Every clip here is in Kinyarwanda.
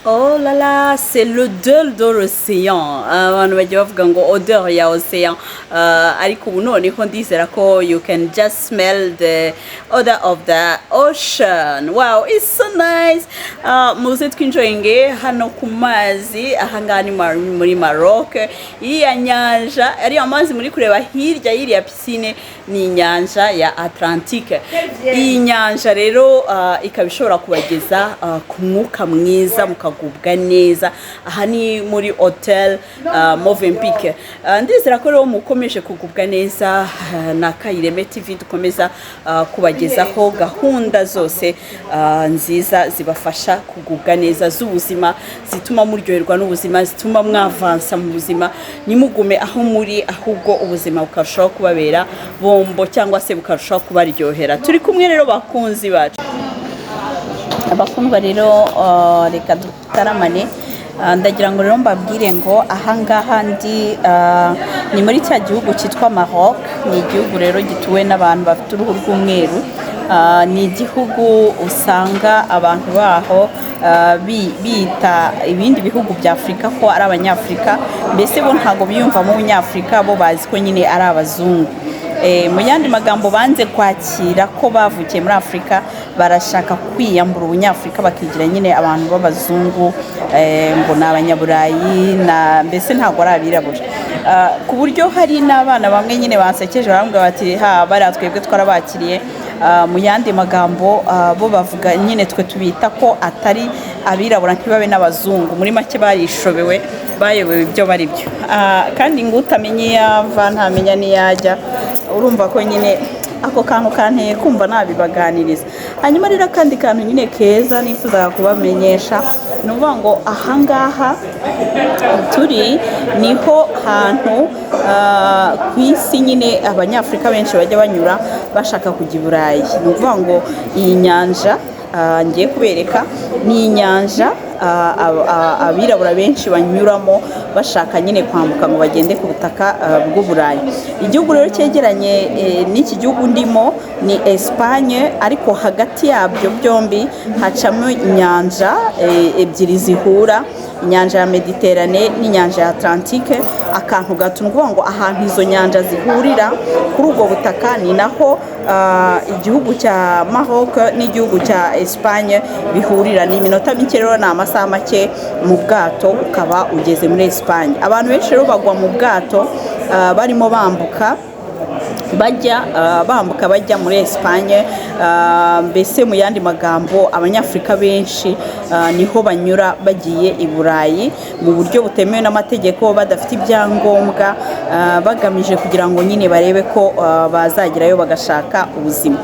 Oh là là, c'est l'odeur de l'océan. Abantu bagiye bavuga ngo odeur ya ocean. Ariko ubu noneho ndizera ko you can just smell the odor of the ocean. Wow, it's so nice. Muze twinjoyinge hano ku mazi ahangaha ni muri Maroc. Iriya nyanja, ari amazi muri kureba hirya y'iriya piscine ni inyanja ya Atlantique. Iyi nyanja rero ikaba ishobora kubageza ku mwuka mwiza mukagubwa neza. Aha ni muri hotel Movenpick. Ndizera ko rero mukomeje kugubwa neza na Kayireme TV dukomeza kubagezaho gahunda zose nziza zibafasha kugubwa neza z'ubuzima, zituma muryoherwa n'ubuzima, zituma mwavansa mu buzima, nimugume aho muri ahubwo ubuzima bukarushaho kubabera bombo cyangwa se bukarushaho kubaryohera. Turi kumwe rero bakunzi bacu, abakundwa rero reka dutaramane. Ndagira ngo rero mbabwire ngo ahangaha ndi ni muri cya gihugu cyitwa Maroc. Ni igihugu rero gituwe n'abantu bafite uruhu rw'umweru. Ni igihugu usanga abantu baho bita ibindi bihugu bya Afrika ko ari abanyafrika, mbese bo ntago biyumvamo umunyafrika, bo bazi ko nyine ari abazungu. Mu yandi magambo banze kwakira ko bavukiye muri Afrika, barashaka kwiyambura ubunyafrika bakigira nyine abantu b'abazungu, ngo ni abanyaburayi, mbese ntago ari abirabura. Ku buryo hari n'abana bamwe nyine bansekeje barambwira bati bari twebwe twarabakiriye. Mu yandi magambo bo bavuga nyine twe tubita ko atari abirabura ntibabe n'abazungu. Muri make barishobewe, bayobewe ibyo bari byo. Kandi ngo utamenye yava ntamenya niyajya. Urumva ko nyine ako kantu kanteye kumva nabibaganiriza. Hanyuma rero kandi kantu nyine keza nifuza kubamenyesha nuvuga ngo ahangaha turi niho hantu ku isi nyine abanyafrika benshi bajya banyura bashaka kujya i Burayi. Nuvuga ngo iyi nyanja ngiye kubereka ni inyanja abirabura benshi banyuramo bashaka nyine kwambuka ngo bagende ku butaka bw'u Burayi. Igihugu rero cyegeranye n'iki gihugu ndimo ni Espagne, ariko hagati yabyo byombi hacamo inyanja ebyiri zihura, inyanja ya Mediterane n'inyanja ya Atlantique. Akantu gato nuvuga ngo ahantu izo nyanja zihurira kuri ubwo butaka ni naho igihugu cya Maroc n'igihugu cya Espagne bihurira. Ni iminota mike rero, ni amasaha make mu bwato ukaba ugeze muri Espagne. Abantu benshi rero bagwa mu bwato barimo bambuka bajya muri Espagne. Mbese mu yandi magambo abanyafrika benshi niho banyura bagiye i Burayi mu buryo butemewe n'amategeko, badafite ibyangombwa, bagamije kugira ngo nyine barebe ko bazagerayo bagashaka ubuzima.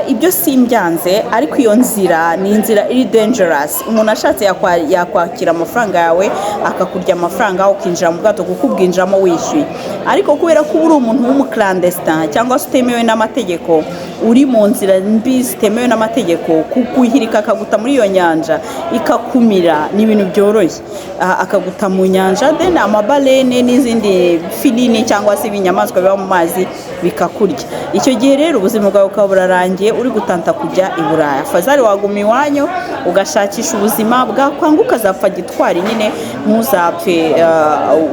Ibyo simbyanze, ariko iyo nzira ni inzira iri dangerous. Umuntu ashatse yakwakira amafaranga yawe akakurya amafaranga ukinjira mu bwato kuko ubwinjiramo wishyuye. Ariko kubera ko uri umuntu w'umuklandestin cyangwa se utemewe n'amategeko, uri mu nzira mbi zitemewe n'amategeko, kukuhirika akaguta muri iyo nyanja ikakumira ni ibintu byoroshye. Akaguta mu nyanja, then amabalene n'izindi filini cyangwa se ibinyamaswa biba mu mazi bikakurya. Icyo gihe rero ubuzima bwawe ukaba burarangiye uri gutanta kujya i Burayi. Afazari waguma iwanyu ugashakisha ubuzima bwakwanga ukazapfa gitwari nyine, ntuzapfe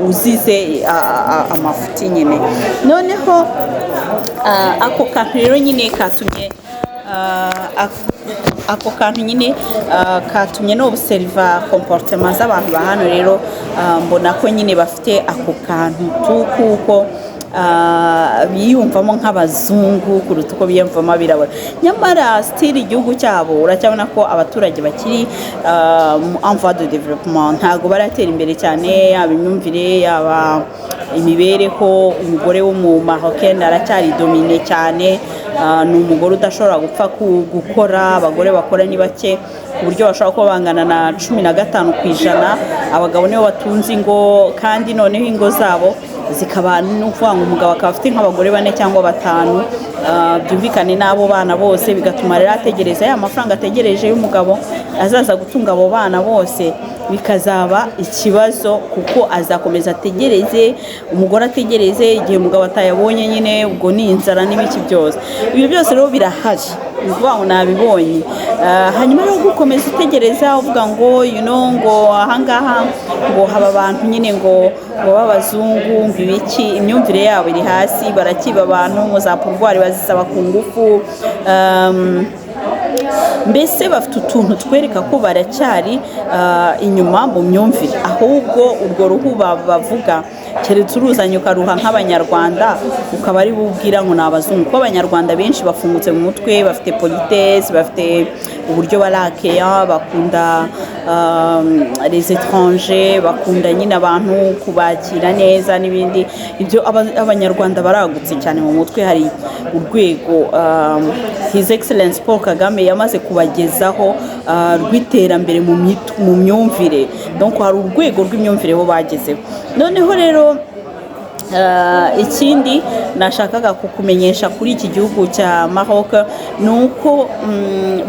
uzize amafuti nyine. Noneho ako kantu rero nyine katumye no observa comportement z'abantu ba hano. Rero mbona ko nyine bafite ako kantu kuko biyumvamo nk'abazungu kuruta uko biyumvamo abirabura. Nyamara still igihugu cyabo uracyabona ko abaturage bakiri en voie de développement, ntago baratera imbere cyane, yaba imyumvire, yaba imibereho. Umugore wo mu Marocain aracyari domine cyane. Ni umugore udashobora gupfa gukora. Abagore bakora ni bake ku buryo bashobora kuba bangana na 15%. Abagabo nibo batunze ingo, kandi noneho ingo zabo zikaba n'uvuga ngo umugabo akaba afite nk'abagore 4 cyangwa 5. Byumvikane n'abo bana bose, bigatuma rero ategereza ya mafaranga ategereje y'umugabo azaza gutunga abo bana bose, bikazaba ikibazo kuko azakomeza ategereze, umugore ategereze, igihe umugabo atayabonye nyine ubwo ni inzara n'ibiki byose. Ibyo byose rero birahari. ukuvuga ngo nabibonye. Hanyuma rero gukomeza utegereza uvuga ngo ngo ahangaha ngo haba abantu nyine ngo b'abazungu ngo ibiki, imyumvire yabo iri hasi, barakiba abantu ngo za pourvoir bazisaba ku ngufu, mbese bafite utuntu twereka ko baracyari inyuma mu myumvire. Ahubwo urwo ruhu bavuga keretse uruzanye ukaruha nk'abanyarwanda ukaba ari bubwira ngo ni abazungu, kuko abanyarwanda benshi bafungutse mu mutwe, bafite politesse, bafite uburyo barakeya, bakunda les étrangers, bakunda nyine abantu kubakira neza n'ibindi. Ibyo abanyarwanda baragutse cyane mu mutwe. Hari urwego His Excellence Paul Kagame yamaze kubagezaho rw'iterambere mu myumvire, donc hari urwego rw'imyumvire bo bagezeho. Noneho rero ikindi nashakaga kukumenyesha kuri iki gihugu cya Maroc nuko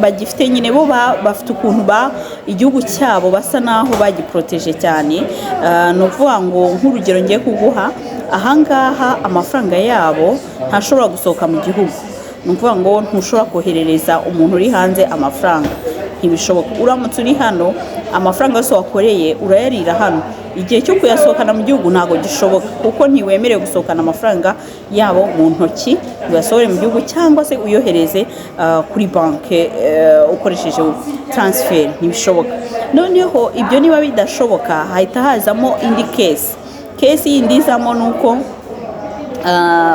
bagifite nyine bo bafite ukuntu igihugu cyabo basa naho bagiproteje cyane. No kuvuga ngo nk'urugero ngiye kuguha, ahangaha amafaranga yabo ntashobora gusohoka mu gihugu. Ni ukuvuga ngo ntushobora koherereza umuntu uri hanze amafaranga, ntibishoboka. Uramutse uri hano amafaranga yose wakoreye urayarira hano, igihe cyo kuyasohokana mu gihugu ntabwo gishoboka, kuko ntiwemerewe gusohokana amafaranga yabo mu ntoki uyasohore mu gihugu, cyangwa se uyohereze kuri banki ukoresheje transfer, ntibishoboka. Noneho ibyo niba bidashoboka hahita hazamo indi kesi yindi izamo, nuko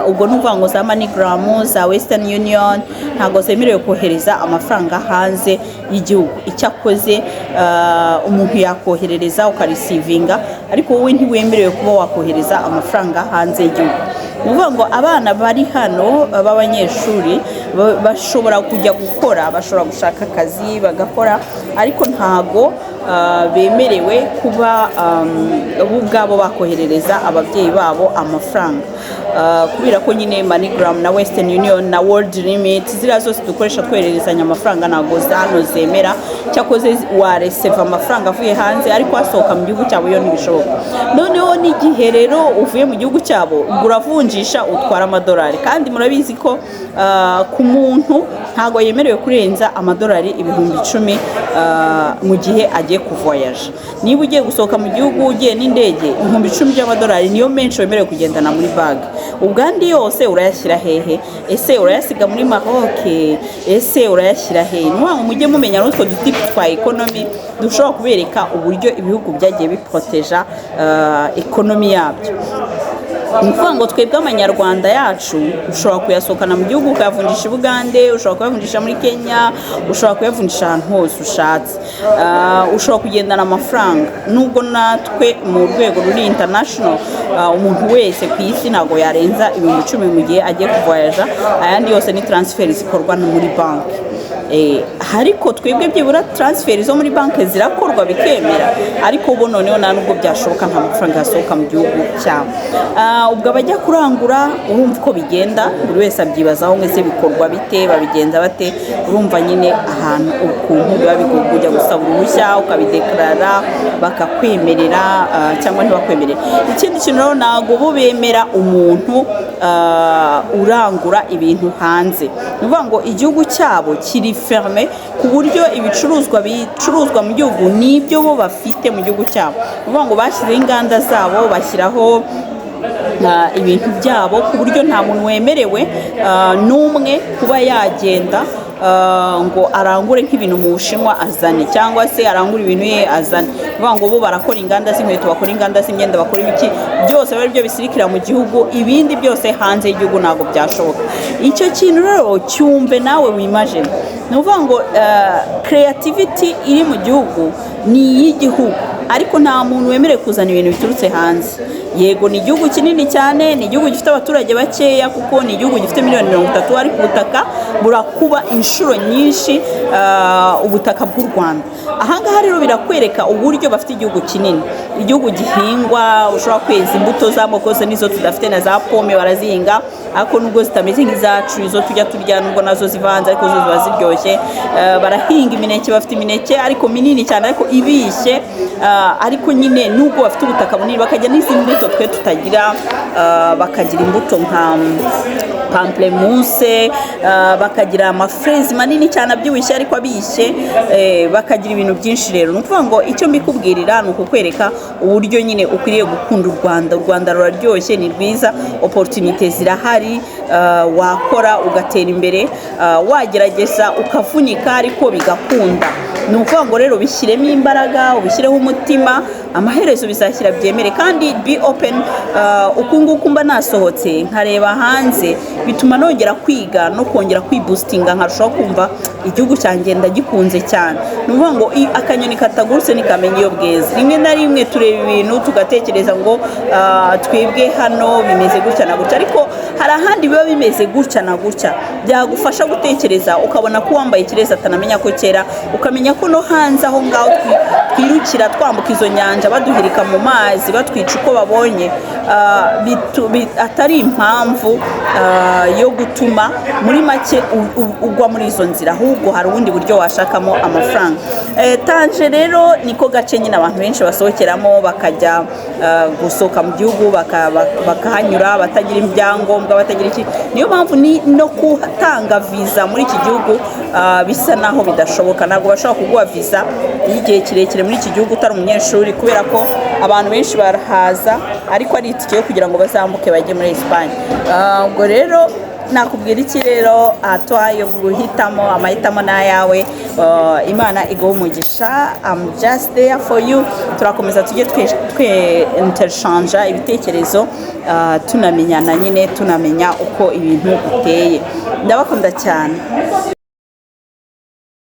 ubwo nuvuga ngo za MoneyGram, za Western Union ntabwo zemerewe kohereza amafaranga hanze y'igihugu. Icyakoze umuntu yakoherereza ukarisivinga, ariko wowe ntiwemerewe kuba wakohereza amafaranga hanze y'igihugu. Nuvuga ngo abana bari hano b'abanyeshuri bashobora kujya gukora, bashobora gushaka akazi bagakora, ariko ntago bemerewe kuba bo ubwabo bakoherereza ababyeyi babo amafaranga, kubera ko nyine MoneyGram na Western Union na World Limit ziriya zose dukoresha twohererezanya amafaranga ntabwo hano zemera. Cyakoze wareseva amafaranga avuye hanze ariko asohoka mu gihugu cyabo yo ntibishoboka. Noneho n'igihe rero uvuye mu gihugu cyabo uravunjisha utwara amadolari, kandi murabizi ko ku muntu ntabwo yemerewe kurenza amadolari 10,000 mu gihe agiye kuvoyaje. Niba ugiye gusohoka mu gihugu ugiye n'indege, 10,000 by'amadolari niyo menshi wemerewe kugendana muri bag. Ubwandi yose urayashyira hehe? Ese urayasiga muri Maroc? Ese urayashyira hehe? Niyo mujye mumenya n'utwo dutipi twa economy dushobora kubereka uburyo ibihugu byagiye biproteja economy yabyo. Nukuvuga ngo twebwe amanyarwanda yacu ushobora kuyasohokana mu gihugu ukayavunjisha i Bugande, ushobora kuyavunjisha muri Kenya, ushobora kuyavunjisha ahantu hose ushatse, ushobora kugendana amafaranga. Nubwo natwe mu rwego ruri international umuntu wese ku isi ntabwo yarenza 10,000 mu gihe agiye kuvoyaja, ayandi yose ni transfer zikorwa muri banki. Ariko twebwe byibura transfer zo muri banki zirakorwa bikemera, ariko ubu noneho nta nubwo byashoboka nta mafaranga yasohoka mu gihugu cyabo. Ubwo abajya kurangura urumva uko bigenda, buri wese abyibazaho ngese bikorwa bite, babigenza bate. Urumva nyine ahantu ukuntu biba bigomba kujya gusaba uruhushya ukabideklarara bakakwemerera cyangwa ntibakwemerera. Ikindi kintu rero ntabwo bo bemera umuntu urangura ibintu hanze. Nuvuga ngo igihugu cyabo kiri ferme ku buryo ibicuruzwa bicuruzwa mu gihugu nibyo bo bafite mu gihugu cyabo. Nuvuga ngo bashyizeho inganda zabo, bashyiraho ibintu byabo ku buryo nta muntu wemerewe n'umwe kuba yagenda ngo arangure nk'ibintu mu Bushinwa azane, cyangwa se arangure ibintu ye azane. Nuvuga ngo bo barakora inganda z'inkweto, bakora inganda z'imyenda, bakora ibiki byose bari byo bisirikira mu gihugu, ibindi byose hanze y'igihugu ntabwo byashoboka. Icyo kintu rero cyumve nawe wimagine. Nuvuga ngo creativity iri mu gihugu ni iy'igihugu, ariko nta muntu wemerewe kuzana ibintu biturutse hanze. Yego ni igihugu kinini cyane, ni igihugu gifite abaturage bakeya, kuko ni igihugu gifite miliyoni 30, ariko ubutaka burakuba inshuro nyinshi ubutaka bw'u Rwanda. Ahangaha rero birakwereka uburyo bafite igihugu kinini, igihugu gihingwa, ushobora kweza imbuto z'amoko yose nizo tudafite, na za pome barazihinga, ariko nubwo zitameze nk'izacu izo tujya turya, nubwo nazo zivanze ariko zo ziba ziryoshye. Barahinga imineke, bafite imineke ariko minini cyane ariko ibishye, ariko nyine nubwo bafite ubutaka bunini bakajya n'izindi mbuto twe tutagira, bakagira imbuto pamplemousse, bakagira amafrezi manini cyane abyibushye ariko abishye, bakagira ibintu byinshi. Rero ni ukuvuga ngo icyo mbikubwirira ni ukukwereka uburyo nyine ukwiriye gukunda u Rwanda ruraryoshye, ni rwiza, opportunité zirahari, wakora ugatera imbere, wagerageza ukavunika ariko bigakunda. Ni ukuvuga ngo rero bishyiremo imbaraga, ubishyireho umutima, amaherezo bizashyira byemere. Kandi be open. Uku nguku mba nasohotse nkareba hanze bituma nongera kwiga no kongera kwiboostinga, nkarushaho kumva igihugu cyanjye ndagikunze cyane. Ni ukuvuga ngo akanyoni katagurutse nikamenya iyo bweze. Rimwe na rimwe tureba ibintu tugatekereza ngo twebwe hano bimeze gutya na gutya, ariko hari ahandi biba bimeze gutya na gutya. Byagufasha gutekereza ukabona ko wambaye ikirezi atanamenya ko kera, ukamenya ko no hanze aho ngaho twirukira twambuka izo nyanja baduhirika mu mazi batwica uko babonye, atari impamvu yo gutuma muri make ugwa muri izo nzira, ahubwo hari ubundi buryo washakamo amafaranga. Tanje rero niko gace nyine abantu benshi basohokeramo bakajya gusohoka mu gihugu bakahanyura batagira ibyangombwa, batagira iki. Niyo mpamvu no gutanga visa muri iki gihugu bisa naho bidashoboka. Ntabwo bashobora kuguha visa y'igihe kirekire muri iki gihugu utari umunyeshuri, kubera ko abantu benshi barahaza ariko ari itike yo kugira ngo bazambuke bajye muri Espagne. Ubwo rero nakubwira iki rero, yo guhitamo, amahitamo n'ayawe. Imana iguha umugisha. I'm just there for you. Turakomeza tujye interchange ibitekerezo, tunamenyana nyine, tunamenya uko ibintu biteye. Ndabakunda cyane.